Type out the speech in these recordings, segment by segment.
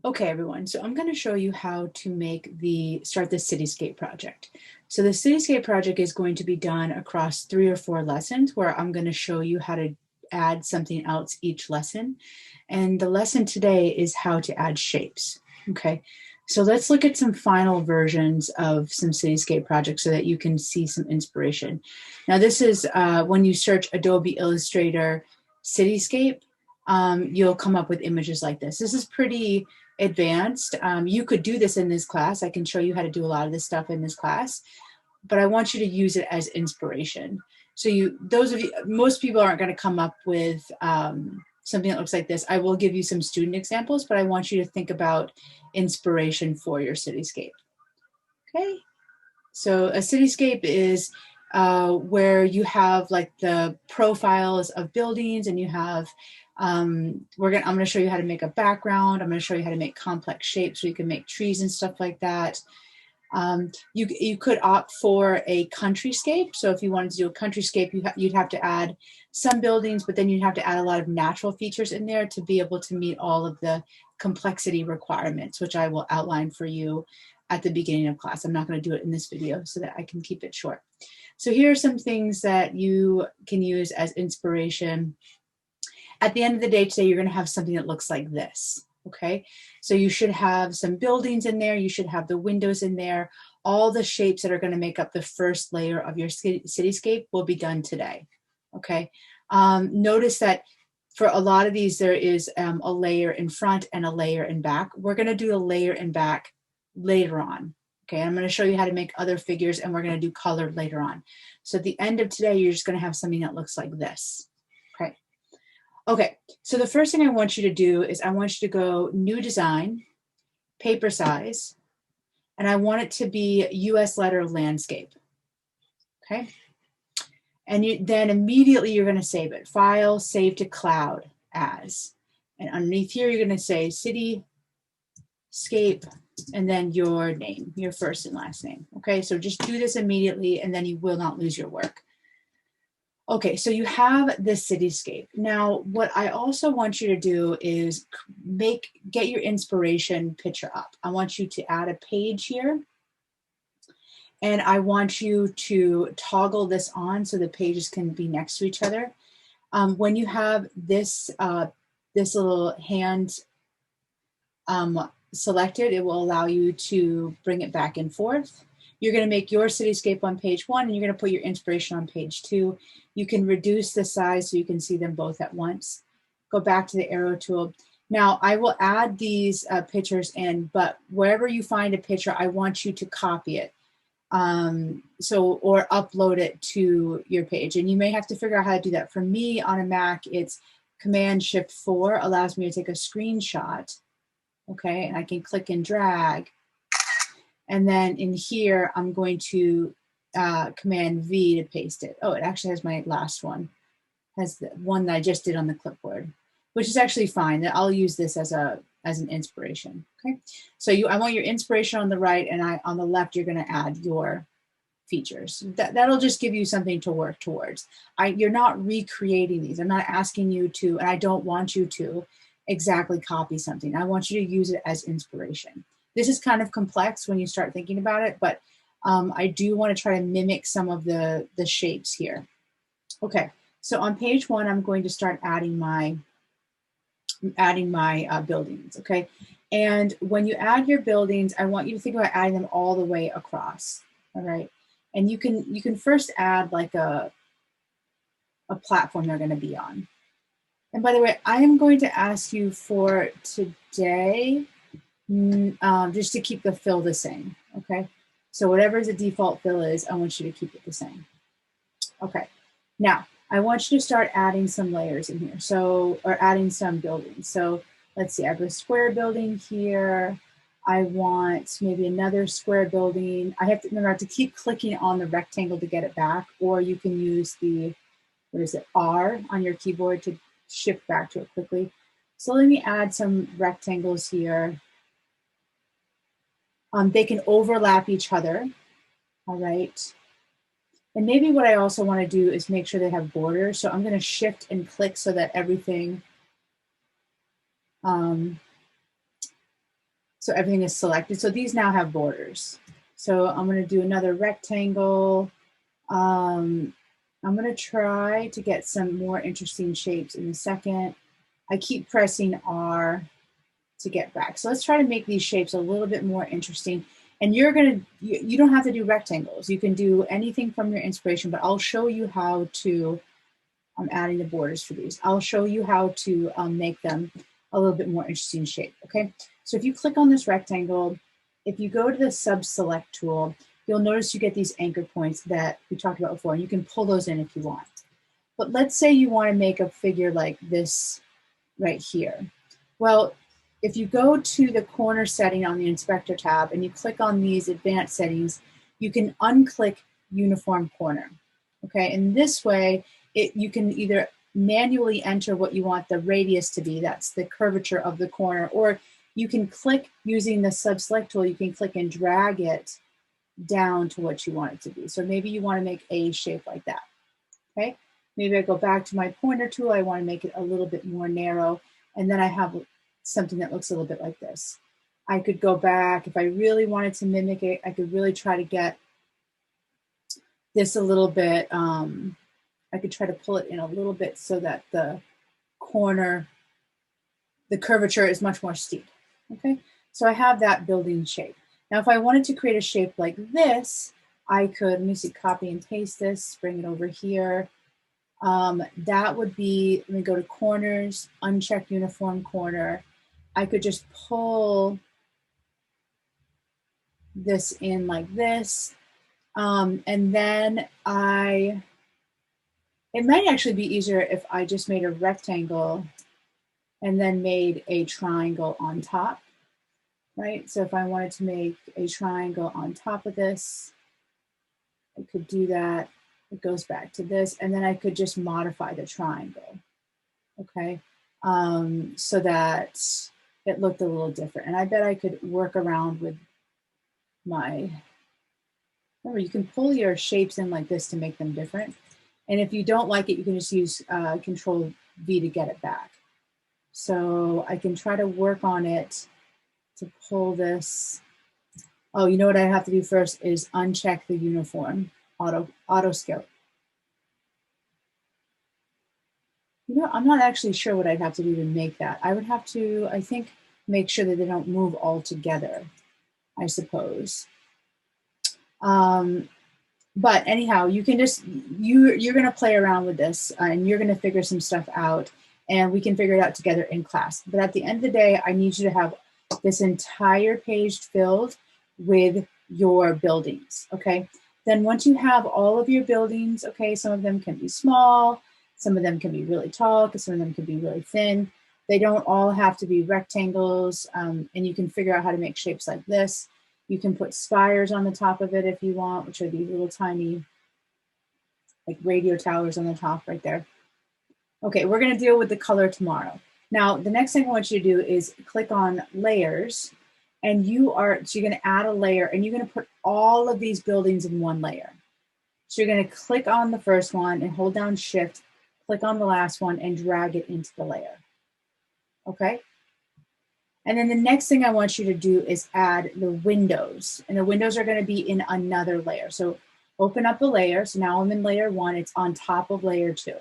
Okay, everyone, so I'm going to show you how to start the Cityscape project. So the Cityscape project is going to be done across 3 or 4 lessons where I'm going to show you how to add something else each lesson. And the lesson today is how to add shapes. Okay, so let's look at some final versions of some Cityscape projects so that you can see some inspiration. Now this is when you search Adobe Illustrator Cityscape, you'll come up with images like this. This is pretty advanced. You could do this in this class. I can show you how to do a lot of this stuff in this class, but I want you to use it as inspiration. So most people aren't going to come up with something that looks like this. I will give you some student examples, but I want you to think about inspiration for your cityscape. Okay, so a cityscape is where you have like the profiles of buildings, and you have I'm going to show you how to make a background. I'm going to show you how to make complex shapes so you can make trees and stuff like that. You could opt for a countryscape. So if you wanted to do a countryscape, you'd have to add some buildings, but then you'd have to add a lot of natural features in there to be able to meet all of the complexity requirements, which I will outline for you at the beginning of class. I'm not going to do it in this video so that I can keep it short. So here are some things that you can use as inspiration. At the end of the day today, you're going to have something that looks like this. Okay, so you should have some buildings in there. You should have the windows in there. All the shapes that are going to make up the first layer of your cityscape will be done today. Okay, notice that for a lot of these, there is a layer in front and a layer in back. We're going to do a layer in back later on. Okay, I'm going to show you how to make other figures, and we're going to do color later on. So at the end of today, you're just going to have something that looks like this. Okay. Okay, so the first thing I want you to do is I want you to go New Design, Paper Size, and I want it to be US letter landscape. Okay, and then immediately you're going to save it. File, save to cloud as. And underneath here, you're going to say Cityscape, and then your name, your first and last name. Okay, so just do this immediately, and then you will not lose your work. Okay, so you have the cityscape. Now, what I also want you to do is get your inspiration picture up. I want you to add a page here, and I want you to toggle this on so the pages can be next to each other. When you have this little hand selected, it will allow you to bring it back and forth. You're going to make your cityscape on page 1, and you're going to put your inspiration on page 2. You can reduce the size so you can see them both at once. Go back to the arrow tool. Now, I will add these pictures in, but wherever you find a picture, I want you to copy it or upload it to your page. And you may have to figure out how to do that. For me on a Mac, it's Command-Shift-4 allows me to take a screenshot. Okay, and I can click and drag. And then in here, I'm going to Command V to paste it. Oh, it actually has my last one. Has the one that I just did on the clipboard, which is actually fine. I'll use this as an inspiration. Okay, so I want your inspiration on the right, and on the left, you're going to add your features. That'll just give you something to work towards. You're not recreating these. I'm not asking you to, and I don't want you to exactly copy something. I want you to use it as inspiration. This is kind of complex when you start thinking about it, but I do want to try to mimic some of the shapes here. Okay, so on page 1, I'm going to start adding my buildings. Okay, and when you add your buildings, I want you to think about adding them all the way across. All right, and you can first add like a platform they're going to be on. And by the way, I am going to ask you for today, just to keep the fill the same, okay? So whatever the default fill is, I want you to keep it the same. Okay, now I want you to start adding some layers in here, or adding some buildings. So let's see, I have a square building here. I want maybe another square building. I have to keep clicking on the rectangle to get it back, or you can use the, R on your keyboard to shift back to it quickly. So let me add some rectangles here. They can overlap each other, all right? And maybe what I also want to do is make sure they have borders. So I'm going to shift and click so that everything So everything is selected. So these now have borders. So I'm going to do another rectangle. I'm going to try to get some more interesting shapes in a second. I keep pressing R to get back. So let's try to make these shapes a little bit more interesting. And you're going to, you don't have to do rectangles. You can do anything from your inspiration, but I'll show you how to, I'm adding the borders for these. I'll show you how to make them a little bit more interesting shape, okay? So if you click on this rectangle, if you go to the sub-select tool, you'll notice you get these anchor points that we talked about before, and you can pull those in if you want. But let's say you want to make a figure like this right here. Well, if you go to the corner setting on the inspector tab and you click on these advanced settings, you can unclick uniform corner, okay? And this way, you can either manually enter what you want the radius to be, that's the curvature of the corner, or you can click using the sub-select tool, you can click and drag it down to what you want it to be. So maybe you want to make a shape like that, okay? Maybe I go back to my pointer tool, I want to make it a little bit more narrow, and then I have something that looks a little bit like this. I could go back, if I really wanted to mimic it, I could really try to get this a little bit, I could try to pull it in a little bit so that the corner, the curvature is much more steep, okay? So I have that building shape. Now, if I wanted to create a shape like this, I could, let me see, copy and paste this, bring it over here. That would be, let me go to corners, uncheck uniform corner. I could just pull this in like this. And then it might actually be easier if I just made a rectangle and then made a triangle on top, right? So if I wanted to make a triangle on top of this, I could do that. It goes back to this, and then I could just modify the triangle, okay? So that it looked a little different. And I bet I could work around with my, remember you can pull your shapes in like this to make them different. And if you don't like it, you can just use Control V to get it back. So I can try to work on it to pull this. Oh, you know what I have to do first is uncheck the uniform auto scale. You know, I'm not actually sure what I'd have to do to make that. I would have to, I think, make sure that they don't move all together, I suppose. But anyhow, you can just, you're going to play around with this and you're going to figure some stuff out, and we can figure it out together in class. But at the end of the day, I need you to have this entire page filled with your buildings, okay? Then once you have all of your buildings, okay, some of them can be small, some of them can be really tall, because some of them can be really thin. They don't all have to be rectangles, and you can figure out how to make shapes like this. You can put spires on the top of it if you want, which are these little tiny, like radio towers on the top right there. Okay, we're gonna deal with the color tomorrow. Now, the next thing I want you to do is click on layers, and so you're gonna add a layer, and you're gonna put all of these buildings in one layer. So you're gonna click on the first one and hold down Shift, click on the last one and drag it into the layer, okay? And then the next thing I want you to do is add the windows, and the windows are going to be in another layer. So open up a layer. So now I'm in layer 1, it's on top of layer 2.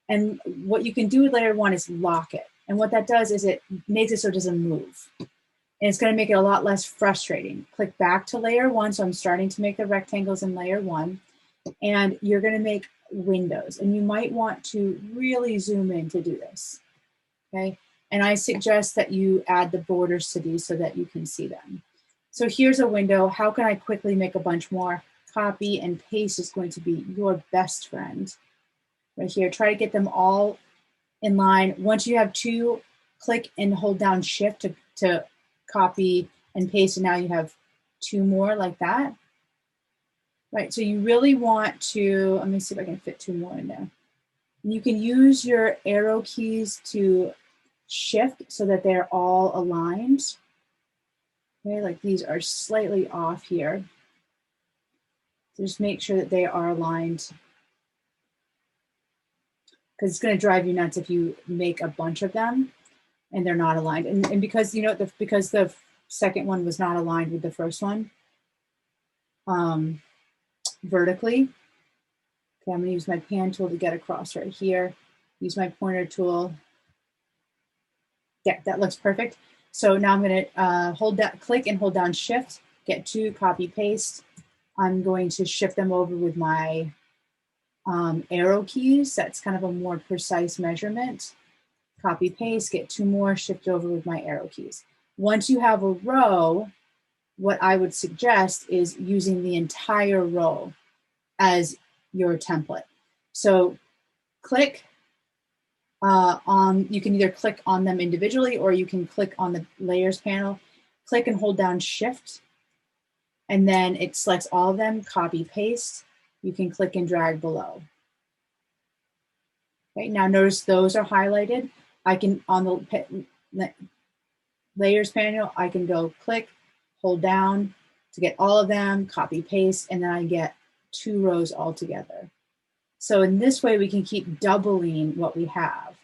And what you can do with layer 1 is lock it. And what that does is it makes it so it doesn't move. And it's going to make it a lot less frustrating. Click back to layer 1. So I'm starting to make the rectangles in layer 1, and you're going to make windows. And you might want to really zoom in to do this, okay? And I suggest that you add the borders to these so that you can see them. So here's a window. How can I quickly make a bunch more? Copy and paste is going to be your best friend right here. Try to get them all in line. Once you have 2, click and hold down Shift to copy and paste. And now you have 2 more like that. Right, so you really want to, let me see if I can fit 2 more in there. You can use your arrow keys to shift so that they're all aligned. Okay, like these are slightly off here. So just make sure that they are aligned, because it's going to drive you nuts if you make a bunch of them and they're not aligned. And because, you know, because the second one was not aligned with the first one vertically. Okay, I'm gonna use my pan tool to get across right here. Use my pointer tool. Yeah, that looks perfect. So now I'm gonna hold that, click and hold down Shift, get two, copy, paste. I'm going to shift them over with my arrow keys. That's kind of a more precise measurement. Copy, paste, get two more, shift over with my arrow keys. Once you have a row, what I would suggest is using the entire row as your template. So click you can either click on them individually or you can click on the layers panel, click and hold down Shift, and then it selects all of them, copy, paste. You can click and drag below. Okay, now notice those are highlighted. I can, on the layers panel, I can go click, hold down to get all of them, copy, paste, and then I get two rows all together. So in this way, we can keep doubling what we have.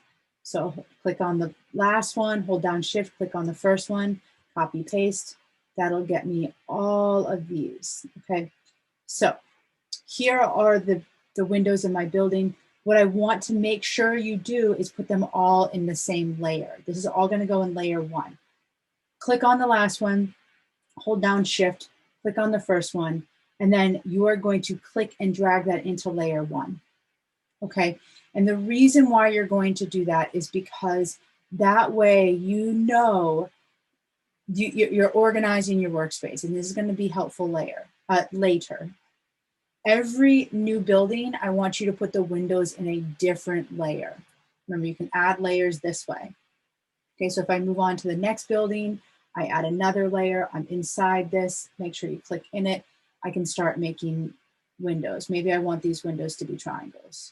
So click on the last one, hold down Shift, click on the first one, copy, paste. That'll get me all of these, okay? So here are the windows in my building. What I want to make sure you do is put them all in the same layer. This is all gonna go in layer one. Click on the last one, hold down Shift, click on the first one, and then you are going to click and drag that into layer one. Okay, and the reason why you're going to do that is because that way you know you're organizing your workspace, and this is going to be helpful later. Every new building, I want you to put the windows in a different layer. Remember, you can add layers this way. Okay, so if I move on to the next building, I add another layer, I'm inside this, make sure you click in it, I can start making windows. Maybe I want these windows to be triangles.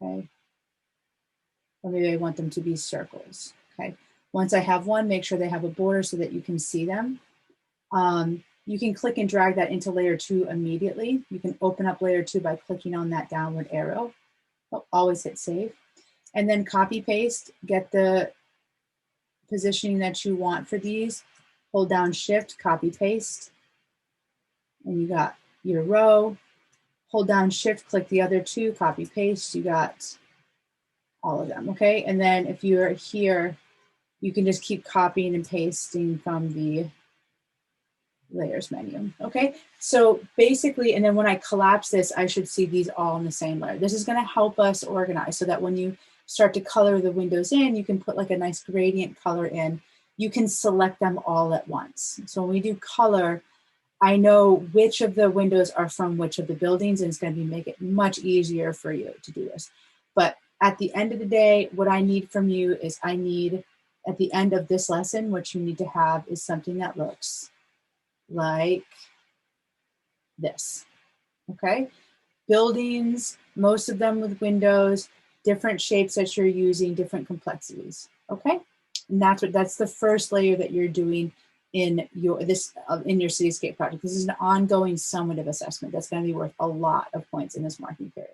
Okay, or maybe I want them to be circles. Okay, once I have one, make sure they have a border so that you can see them. You can click and drag that into layer two immediately. You can open up layer two by clicking on that downward arrow. Oh, always hit save. And then copy paste, get the positioning that you want for these. Hold down Shift, copy paste. And you got your row. Hold down Shift, click the other two, copy paste. You got all of them, okay? And then if you're here, you can just keep copying and pasting from the layers menu, okay? So basically, and then when I collapse this, I should see these all in the same layer. This is gonna help us organize so that when you start to color the windows in, you can put like a nice gradient color in. You can select them all at once. So when we do color, I know which of the windows are from which of the buildings, and it's going to make it much easier for you to do this. But at the end of the day, what I need from you is I need, at the end of this lesson, what you need to have is something that looks like this, okay? Buildings, most of them with windows, different shapes that you're using, different complexities, okay? And that's the first layer that you're doing in your Cityscape project. This is an ongoing summative assessment that's going to be worth a lot of points in this marking period.